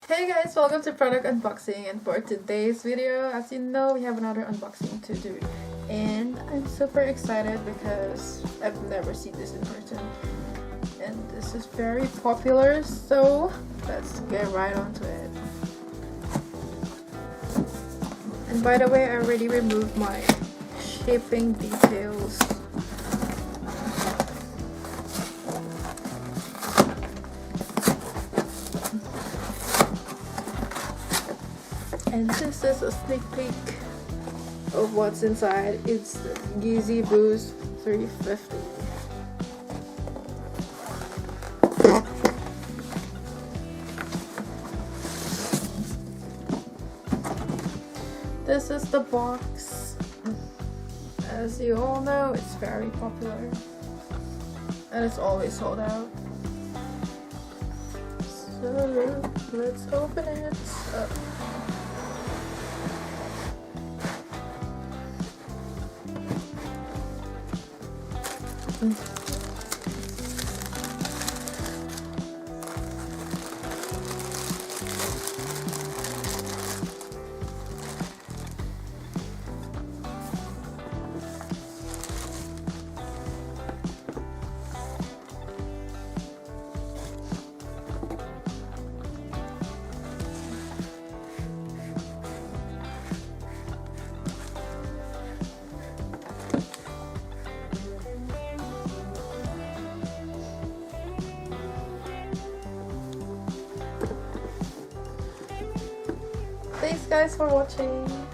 Hey guys, welcome to product unboxing, and for today's video, as you know, we have another unboxing to do, and I'm super excited because I've never seen this in person and this is very popular, so let's get right onto it. And by the way, I already removed my shipping details. And this is a sneak peek of what's inside. It's the Yeezy Boost 350. This is the box. As you all know, it's very popular and it's always sold out. So let's open it up. Thanks guys for watching.